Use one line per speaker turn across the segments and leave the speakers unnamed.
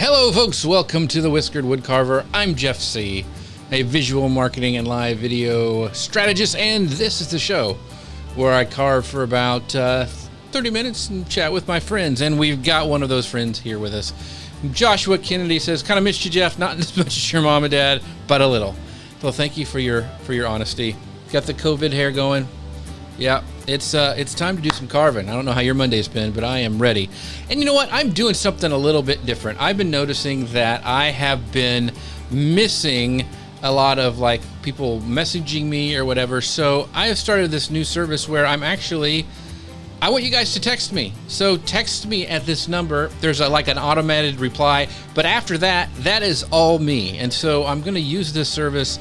Hello folks, welcome to the Whiskered Woodcarver. I'm Jeff C., a visual marketing and live video strategist, and this is the show where I carve for about 30 minutes and chat with my friends, and we've got one of those friends here with us. Joshua Kennedy says, kind of missed you, Jeff, not as much as your mom and dad, but a little. Well, thank you for your honesty. Got the COVID hair going? Yeah, it's time to do some carving. I don't know how your Monday's been, but I am ready. And you know what? I'm doing something a little bit different. I've been noticing that I have been missing a lot of like people messaging me or whatever. So I have started this new service where I want you guys to text me. So text me at this number. There's like an automated reply, but after that is all me. And so I'm going to use this service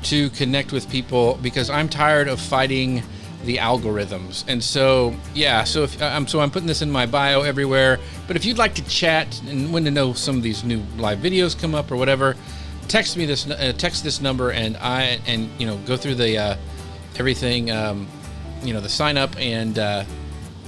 to connect with people because I'm tired of fighting the algorithms. And so yeah, so I'm putting this in my bio everywhere, but if you'd like to chat and want to know some of these new live videos come up or whatever, text this number, and go through the everything, the sign up, and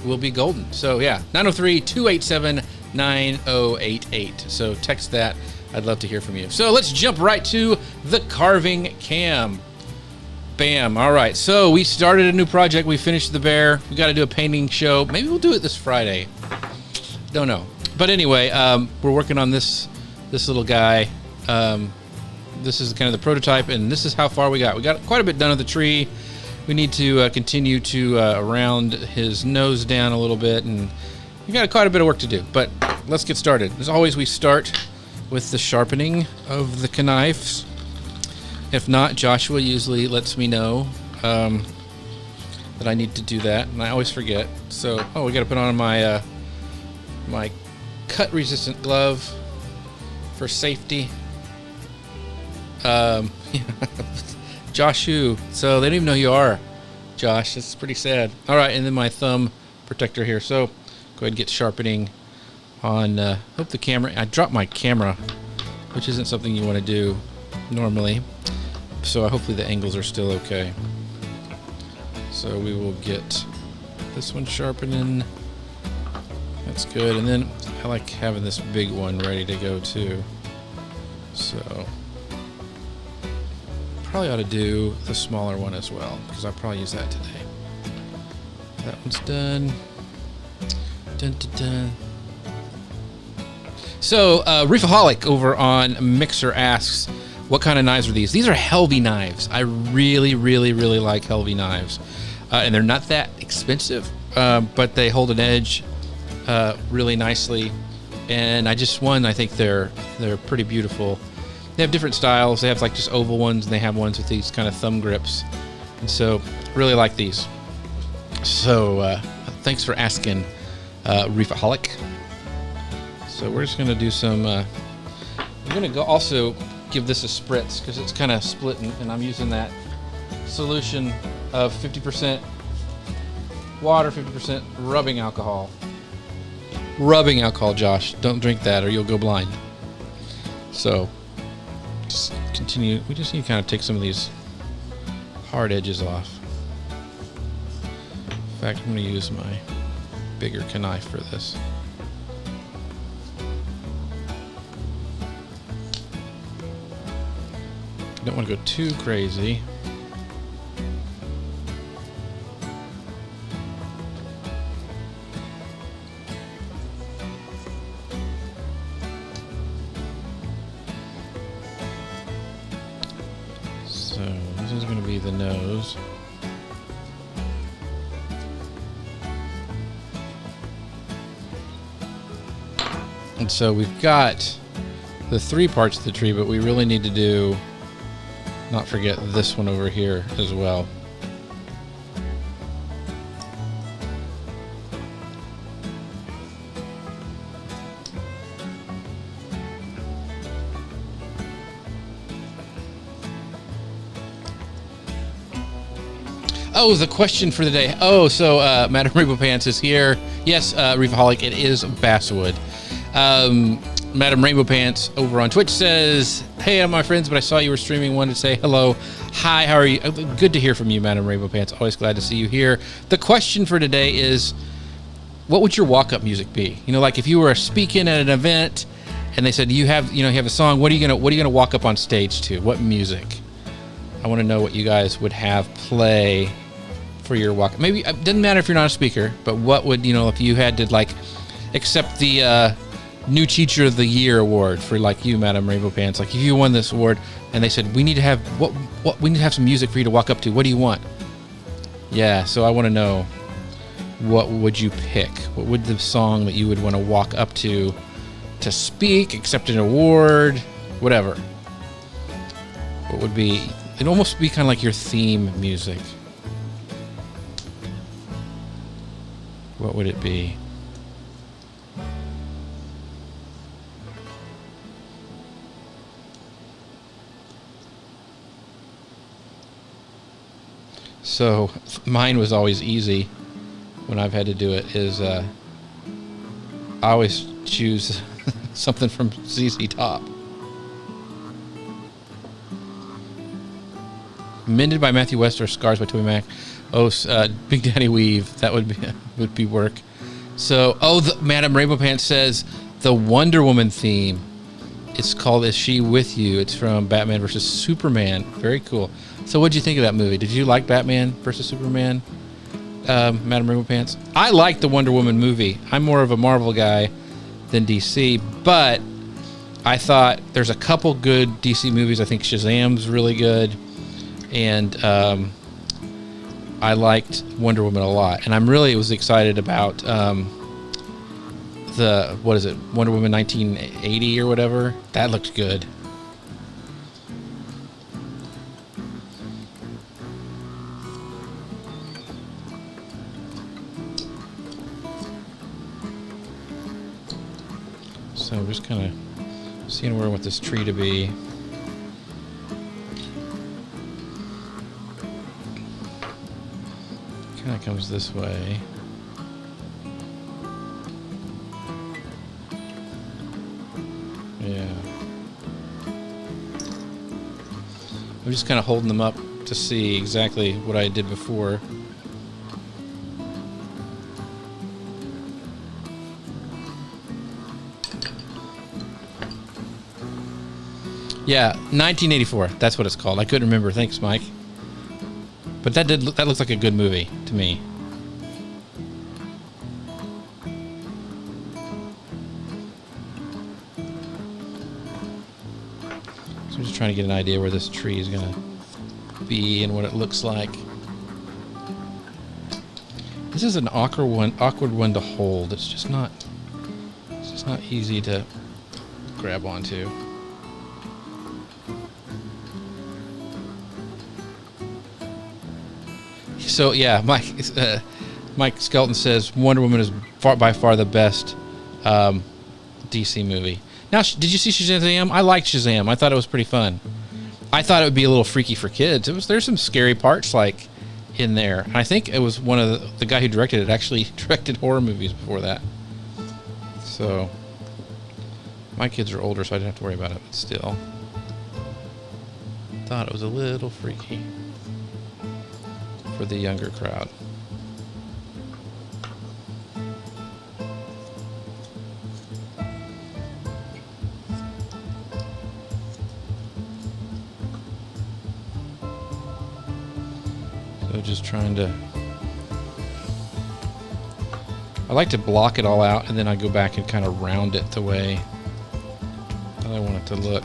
we'll be golden. So yeah, 903-287-9088. So text that. I'd love to hear from you. So let's jump right to the carving cam. Bam. All right. So we started a new project. We finished the bear. We got to do a painting show. Maybe we'll do it this Friday. Don't know. But anyway, we're working on this little guy. This is kind of the prototype, and this is how far we got. We got quite a bit done of the tree. We need to continue to round his nose down a little bit, and we got quite a bit of work to do. But let's get started. As always, we start with the sharpening of the knives. If not, Joshua usually lets me know that I need to do that, and I always forget. So, we got to put on my my cut-resistant glove for safety. Josh who? So they don't even know who you are, Josh. That's pretty sad. All right, and then my thumb protector here. So go ahead and get sharpening on. Hope the camera. I dropped my camera, which isn't something you want to do normally. So hopefully the angles are still okay. So we will get this one sharpening. That's good. And then I like having this big one ready to go too. So probably ought to do the smaller one as well, because I'll probably use that today. That one's done. Dun, dun, dun. So Reefaholic over on Mixer asks, what kind of knives are these? These are Helvy knives. I really, really, really like Helvy knives. And they're not that expensive, but they hold an edge really nicely. And I think they're pretty beautiful. They have different styles. They have like just oval ones, and they have ones with these kind of thumb grips. And so really like these. So thanks for asking, Reefaholic. So we're just gonna do some, I'm gonna go also give this a spritz because it's kind of splitting, and I'm using that solution of 50% water, 50% rubbing alcohol. Rubbing alcohol, Josh. Don't drink that or you'll go blind. So just continue. We just need to kind of take some of these hard edges off. In fact, I'm going to use my bigger knife for this. Don't want to go too crazy. So this is going to be the nose. And so we've got the three parts of the tree, but we really need to not forget this one over here as well. Oh, the question for the day. So Madam Rainbow Pants is here. Yes, Reefaholic, it is basswood. Madam Rainbow Pants over on Twitch says, hey, I'm my friends, but I saw you were streaming. Wanted to say hello. Hi, how are you? Good to hear from you, Madam Rainbow Pants. Always glad to see you here. The question for today is, what would your walk-up music be? You know, like if you were speaking at an event and they said, you have a song. What are you gonna walk up on stage to? What music? I want to know what you guys would have play for your walk. Maybe it doesn't matter if you're not a speaker, but what would, if you had to like accept the new teacher of the year award for like you, Madam Rainbow Pants, like if you won this award and they said we need to have we need to have some music for you to walk up to. What do you want? Yeah, so I want to know, what would you pick? What would the song that you would want to walk up to speak, accept an award, whatever? What would be? It'd almost be kind of like your theme music. What would it be? So mine was always easy when I've had to do it, is I always choose something from ZZ Top. Mended by Matthew West or Scars by Toby Mac. Big Daddy Weave. That would be work. So, Madam Rainbow Pants says the Wonder Woman theme. It's called "Is She With You?" It's from Batman vs Superman. Very cool. So, what'd you think of that movie? Did you like Batman vs Superman, Madam Rainbow Pants? I liked the Wonder Woman movie. I'm more of a Marvel guy than DC, but I thought there's a couple good DC movies. I think Shazam's really good. And I liked Wonder Woman a lot, and was excited about Wonder Woman 1980 or whatever. That looked good. So I'm just kind of seeing where I want this tree to be. Kind of comes this way. Yeah. I'm just kind of holding them up to see exactly what I did before. Yeah, 1984. That's what it's called. I couldn't remember. Thanks, Mike. But that looks like a good movie to me. So I'm just trying to get an idea where this tree is going to be and what it looks like. This is an awkward one to hold. It's just not easy to grab onto. So yeah, Mike Skelton says Wonder Woman is by far the best DC movie. Now, did you see Shazam? I liked Shazam. I thought it was pretty fun. I thought it would be a little freaky for kids. There's some scary parts like in there. And I think it was one of the guy who directed it actually directed horror movies before that. So my kids are older, so I didn't have to worry about it. But still, thought it was a little freaky for the younger crowd. So just trying to, I like to block it all out and then I go back and kind of round it the way that I want it to look.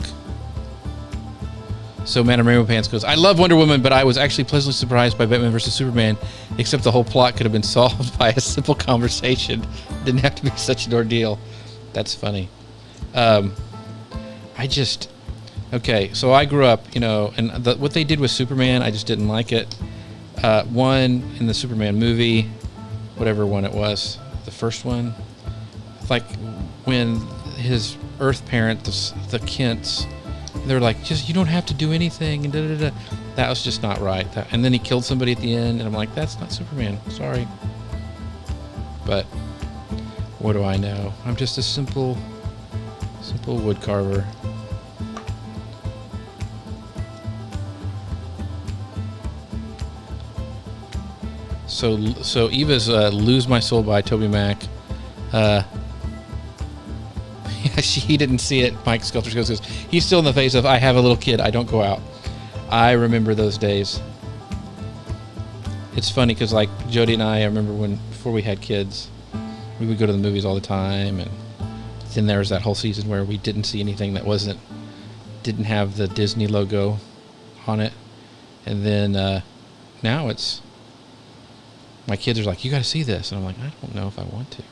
So Madam Rainbow Pants goes, I love Wonder Woman, but I was actually pleasantly surprised by Batman vs. Superman, except the whole plot could have been solved by a simple conversation. Didn't have to be such an ordeal. That's funny. Okay, so I grew up, and what they did with Superman, I just didn't like it. One, in the Superman movie, whatever one it was, the first one, like when his Earth parents, the Kents, they're like, you don't have to do anything, and da-da-da. That was just not right. And then he killed somebody at the end, and I'm like, that's not Superman. Sorry. But what do I know? I'm just a simple woodcarver. So Eva's "Lose My Soul" by Toby Mac. he didn't see it. Mike Skelter goes, he's still in the phase of, I have a little kid, I don't go out. I remember those days. It's funny because like Jody and I remember before we had kids, we would go to the movies all the time, and then there was that whole season where we didn't see anything that didn't have the Disney logo on it. And then now it's, my kids are like, you got to see this. And I'm like, I don't know if I want to.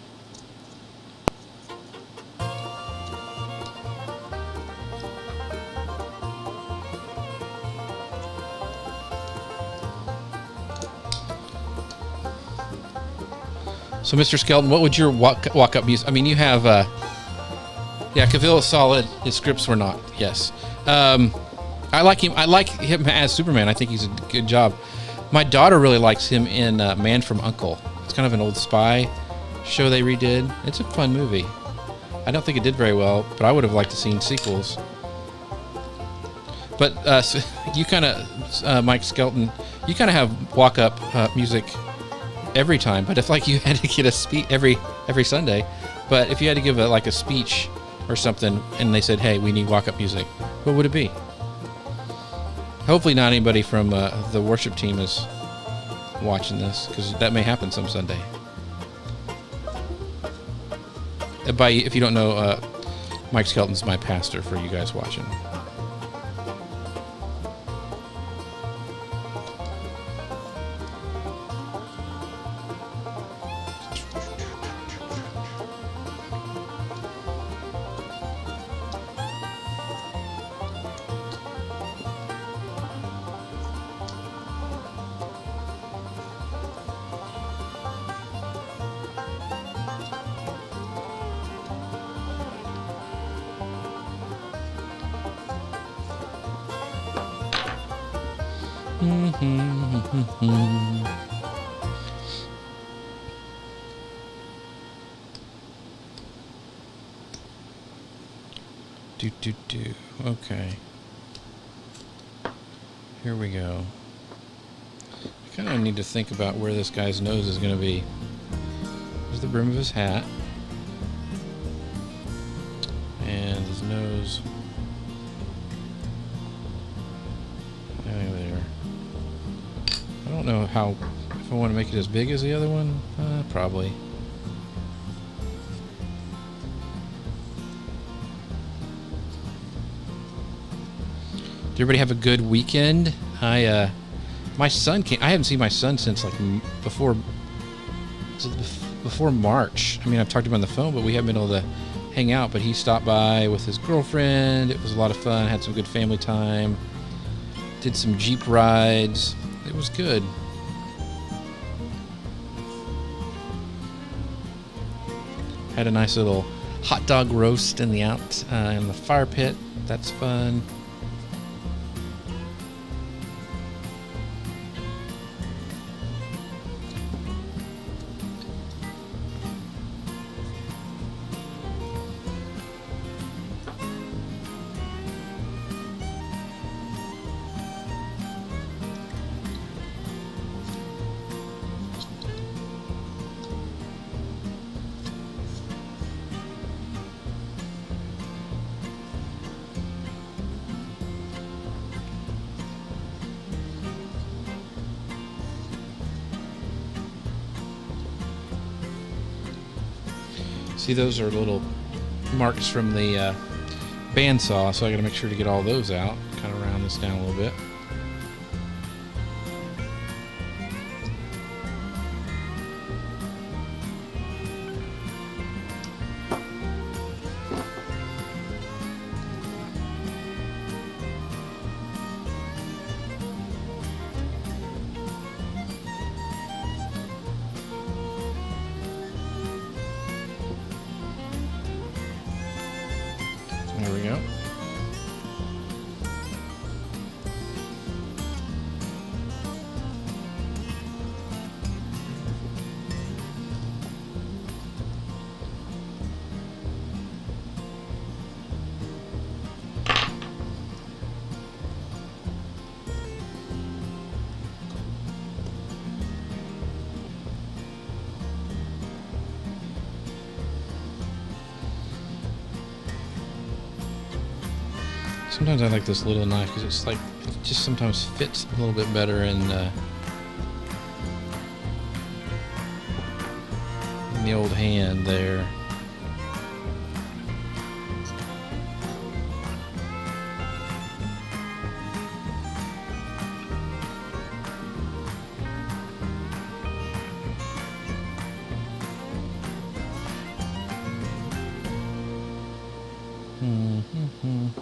So, Mr. Skelton, what would your walk-up music? I mean, you have, Cavill is solid. His scripts were not. Yes, I like him. I like him as Superman. I think he's a good job. My daughter really likes him in Man from U.N.C.L.E. It's kind of an old spy show they redid. It's a fun movie. I don't think it did very well, but I would have liked to seen sequels. But so you kind of, Mike Skelton, you kind of have walk-up music every time, but if like you had to get a speech every Sunday, but if you had to give a speech or something and they said, hey, we need walk-up music, what would it be? Hopefully not anybody from the worship team is watching this, because that may happen some Sunday. If you don't know, Mike Skelton's my pastor for you guys watching. Okay. Here we go. I kind of need to think about where this guy's nose is going to be. There's the brim of his hat. And his nose. There. I don't know if I want to make it as big as the other one. Probably. Did everybody have a good weekend? My son came. I haven't seen my son since like before March. I mean, I've talked to him on the phone, but we haven't been able to hang out. But he stopped by with his girlfriend. It was a lot of fun. Had some good family time. Did some Jeep rides. It was good. Had a nice little hot dog roast in the fire pit. That's fun. See, those are little marks from the bandsaw, so I got to make sure to get all those out. Kind of round this down a little bit. There we go. Sometimes I like this little knife because it's like, it just sometimes fits a little bit better in the old hand there.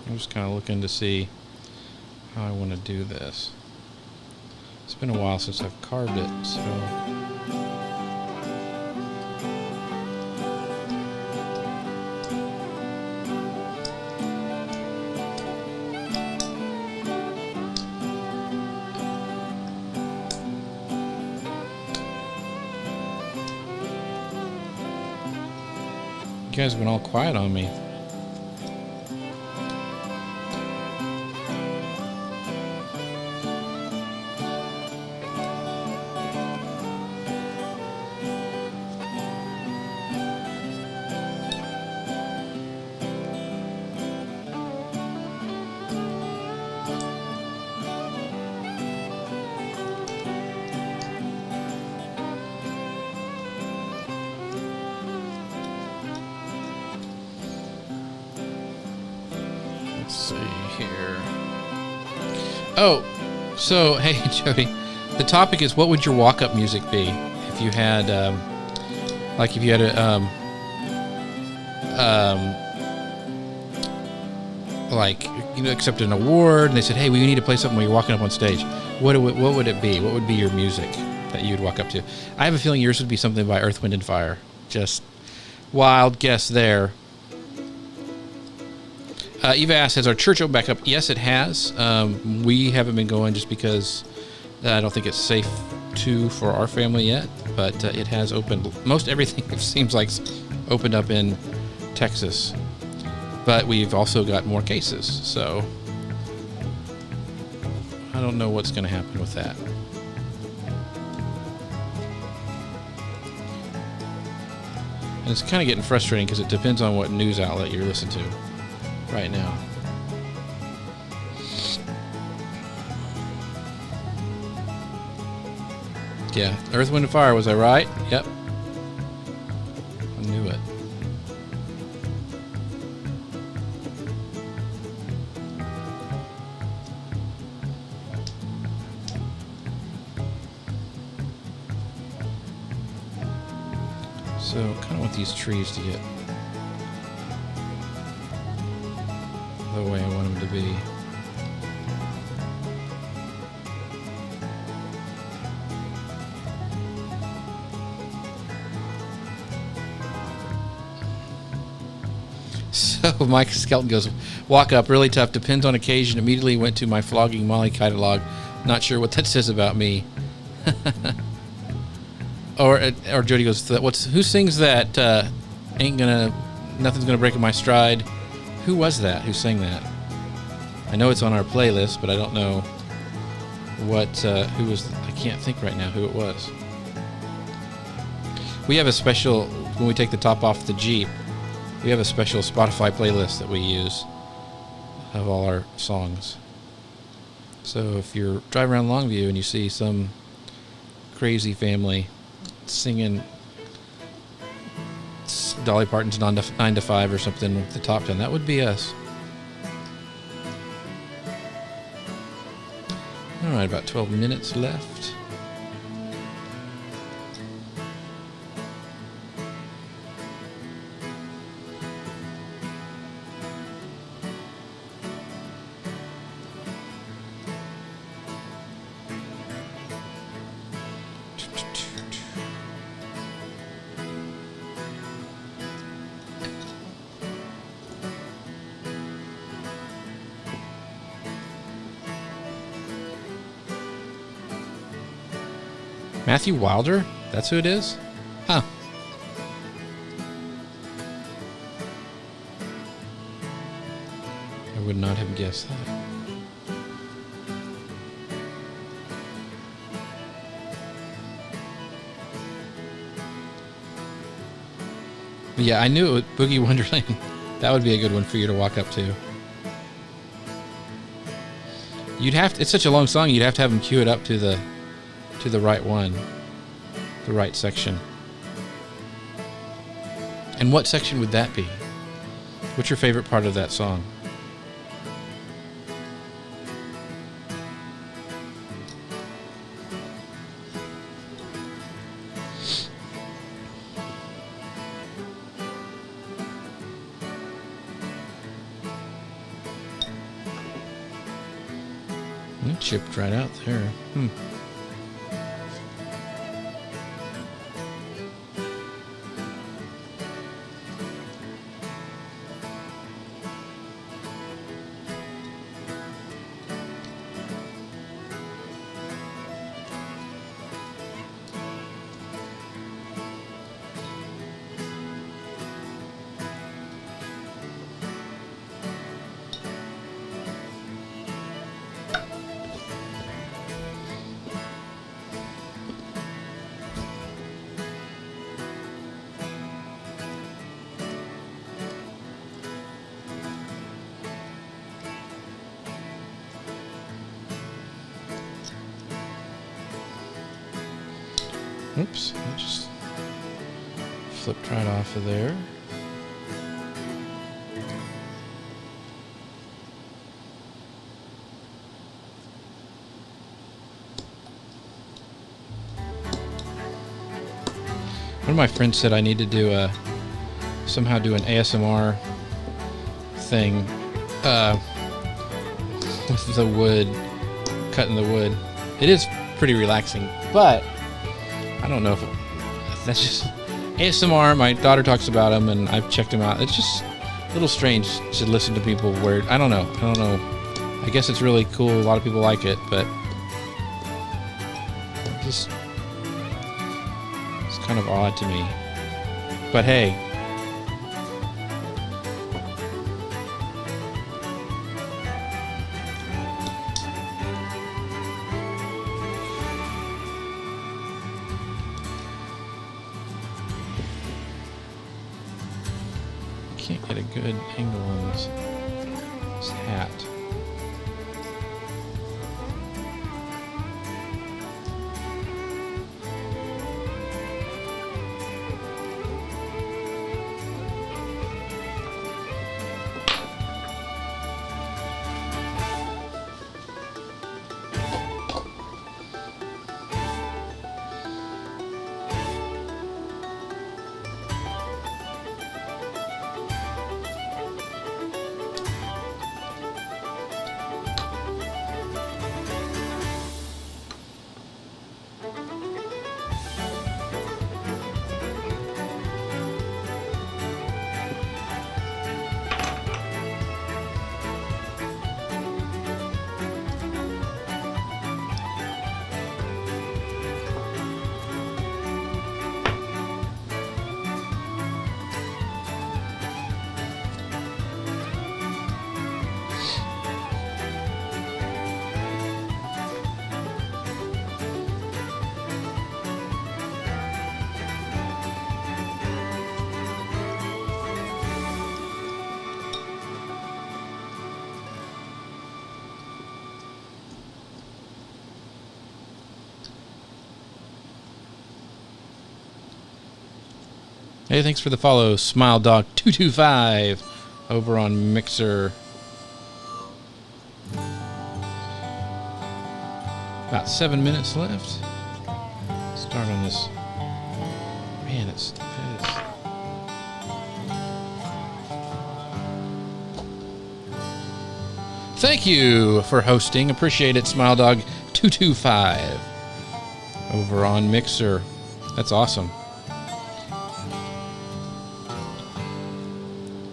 I'm just kind of looking to see how I want to do this. It's been a while since I've carved it, so... You guys have been all quiet on me. Let's see here. Oh, so hey Jody, the topic is what would your walk-up music be if you had, like if you had a, like you know, accepted an award and they said, hey, we need to play something when you're walking up on stage. What would it be? What would be your music that you'd walk up to? I have a feeling yours would be something by Earth, Wind, and Fire. Just wild guess there. Eva asks, has our church opened back up? Yes, it has. We haven't been going just because I don't think it's safe for our family yet, but it has opened. Most everything it seems like opened up in Texas, but we've also got more cases, so I don't know what's going to happen with that. And it's kind of getting frustrating because it depends on what news outlet you're listening to right now. Yeah, Earth, Wind, and Fire, was I right? Yep. I knew it. So, kind of want these trees to get the way I want them to be. So Mike Skelton goes, walk up, really tough, depends on occasion, immediately went to my Flogging Molly catalog, not sure what that says about me. Or Jody goes, who sings that, nothing's gonna break in my stride? Who was that? Who sang that? I know it's on our playlist, but I don't know who was, I can't think right now who it was. We have a special, when we take the top off the Jeep, we have a special Spotify playlist that we use of all our songs. So if you're driving around Longview and you see some crazy family singing Dolly Parton's 9 to 5 or something with the top 10, that would be us. All right, about 12 minutes left. Matthew Wilder? That's who it is? Huh. I would not have guessed that. But yeah, I knew it would Boogie Wonderland. That would be a good one for you to walk up to. You'd have to, it's such a long song, you'd have to have them cue it up to the right one. The right section. And what section would that be? What's your favorite part of that song? It chipped right out there. Oops, I just flipped right off of there. One of my friends said I need to do somehow do an ASMR thing with the wood, cutting the wood. It is pretty relaxing, but I don't know if that's just ASMR. My daughter talks about them, and I've checked them out. It's just a little strange to listen to people where I don't know. I guess it's really cool. A lot of people like it, but it's kind of odd to me. But hey. Can't get a good angle on this hat. Hey, thanks for the follow, SmileDog225 over on Mixer. About 7 minutes left. Start on this. Man, it's. Thank you for hosting. Appreciate it, SmileDog225 over on Mixer. That's awesome.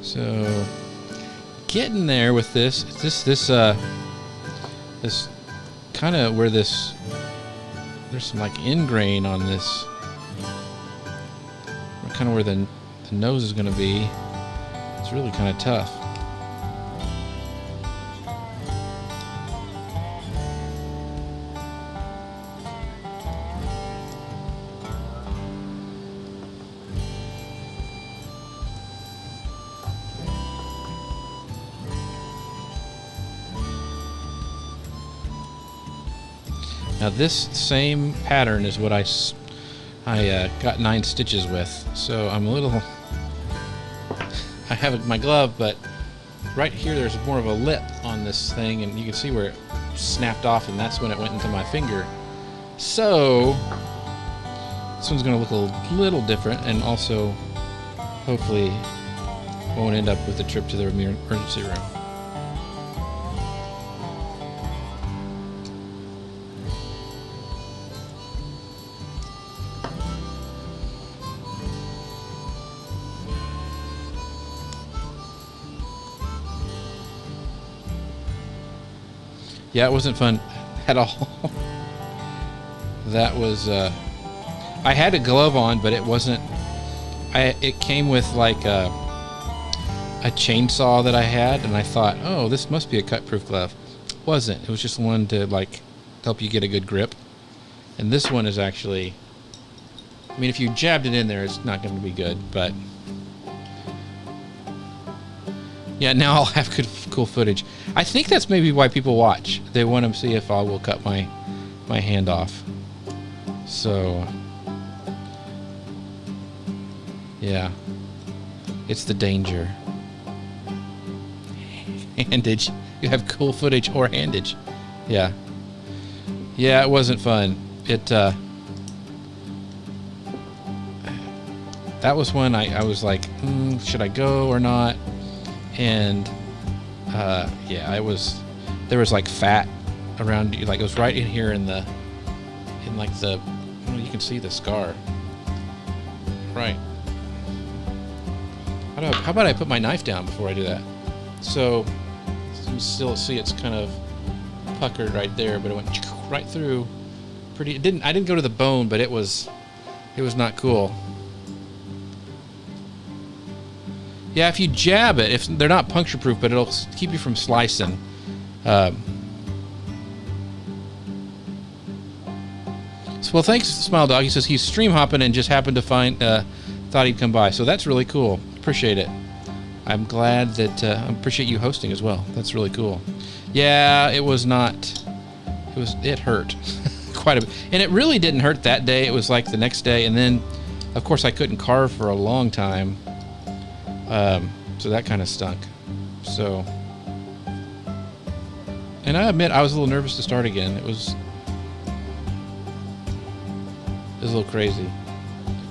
So, getting there with this kind of where this, there's some like ingrain on this, kind of where the nose is going to be. It's really kind of tough. Now this same pattern is what I got 9 stitches with, so I'm a little... I have it in my glove, but right here there's more of a lip on this thing, and you can see where it snapped off, and that's when it went into my finger. So this one's going to look a little different, and also hopefully won't end up with a trip to the emergency room. Yeah, it wasn't fun at all. That was, I had a glove on, but it wasn't, it came with like a chainsaw that I had, and I thought, oh, this must be a cut-proof glove. It wasn't. It was just one to like help you get a good grip. And this one is actually, I mean, if you jabbed it in there, it's not going to be good, but yeah, now I'll have good, cool footage. I think that's maybe why people watch. They want to see if I will cut my hand off. So, yeah, it's the danger. Handage. You have cool footage or handage. Yeah. Yeah, it wasn't fun. That was when I was like, should I go or not? And yeah, there was like fat around you, like it was right in here in like the, well, you can see the scar. Right. How about I put my knife down before I do that? So you still see it's kind of puckered right there, but it went right through. I didn't go to the bone, but it was not cool. Yeah, if you jab it, if they're not puncture proof, but it'll keep you from slicing. Well, thanks, Smile Dog. He says he's stream hopping and just happened to thought he'd come by. So that's really cool. Appreciate it. I'm glad that I appreciate you hosting as well. That's really cool. Yeah, it was not. It hurt quite a bit, and it really didn't hurt that day. It was like the next day, and then, of course, I couldn't carve for a long time. So that kind of stunk. So, and I admit I was a little nervous to start again. It was a little crazy.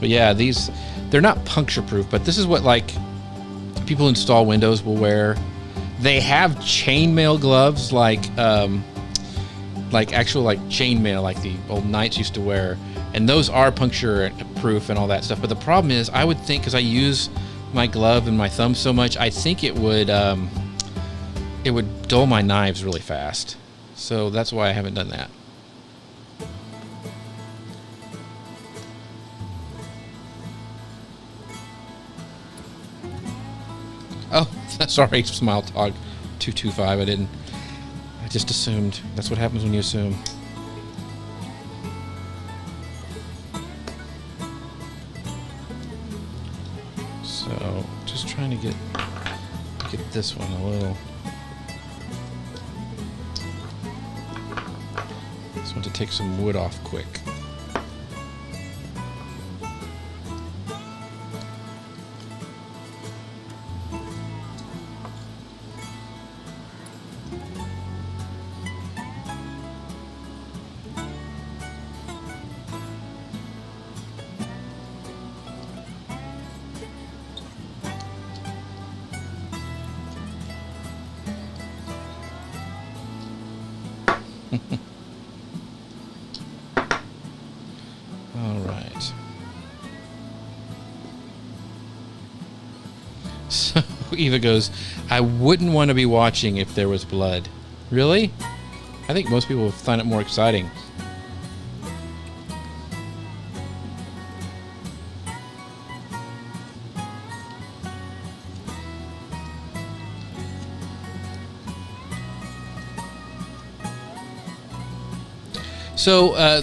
But yeah, they're not puncture proof, but this is what like people who install Windows will wear. They have chainmail gloves, like actual like chainmail, like the old knights used to wear, and those are puncture proof and all that stuff. But the problem is, I would think, because I use my glove and my thumb so much, I think it would dull my knives really fast. So that's why I haven't done that. Oh, sorry, Smile Dog 225. I just assumed. That's what happens when you assume. So, just trying to get this one a little. Just want to take some wood off quick. All right. So Eva goes, I wouldn't want to be watching if there was blood. Really? I think most people would find it more exciting. So,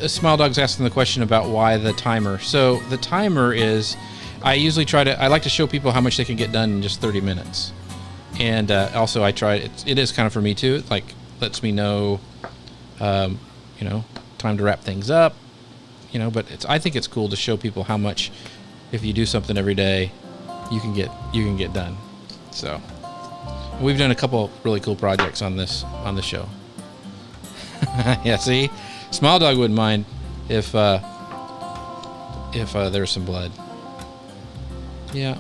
Smile Dog's asking the question about why the timer. So, the timer is, I like to show people how much they can get done in just 30 minutes. And also, it is kind of for me too. It like lets me know, time to wrap things up. But I think it's cool to show people how much, if you do something every day, you can get done. So we've done a couple really cool projects on the show. Yeah, see, Smile Dog wouldn't mind if there was some blood. Yeah,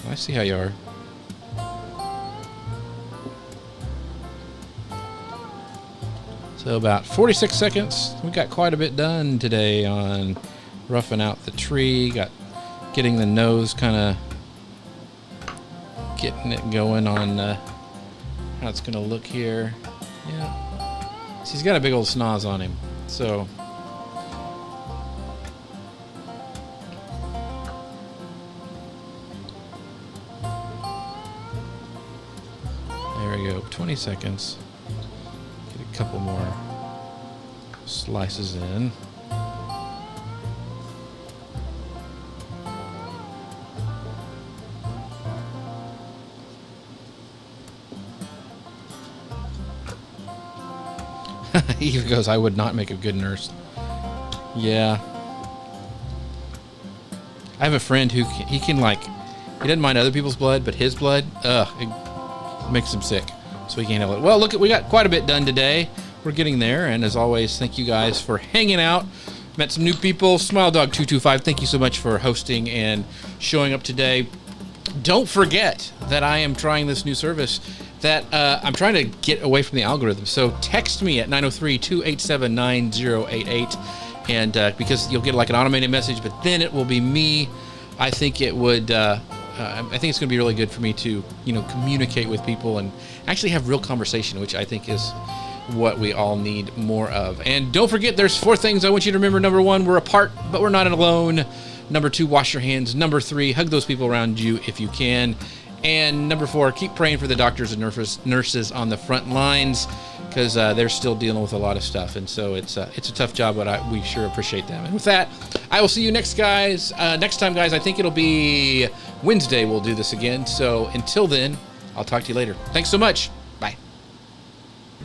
I see how you are. So about 46 seconds. We got quite a bit done today on roughing out the tree. Getting the nose kind of getting it going on how it's going to look here. Yeah. So he's got a big old snoz on him. So there we go. 20 seconds. Get a couple more slices in. Eve goes, I would not make a good nurse. Yeah. I have a friend who he doesn't mind other people's blood, but his blood, it makes him sick. So he can't handle it. Well, look, we got quite a bit done today. We're getting there. And as always, thank you guys for hanging out. Met some new people. Smile Dog 225, thank you so much for hosting and showing up today. Don't forget that I am trying this new service that I'm trying to get away from the algorithm. So text me at 903-287-9088, and because you'll get like an automated message, but then it will be me. I think it would. I think it's going to be really good for me to communicate with people and actually have real conversation, which I think is what we all need more of. And don't forget, there's 4 things I want you to remember. Number 1, we're apart, but we're not alone. Number 2, wash your hands. Number 3, hug those people around you if you can. And number 4, keep praying for the doctors and nurses on the front lines, because they're still dealing with a lot of stuff. And so it's a tough job, but we sure appreciate them. And with that, I will see you next time, guys. I think it'll be Wednesday we'll do this again. So until then, I'll talk to you later. Thanks so much.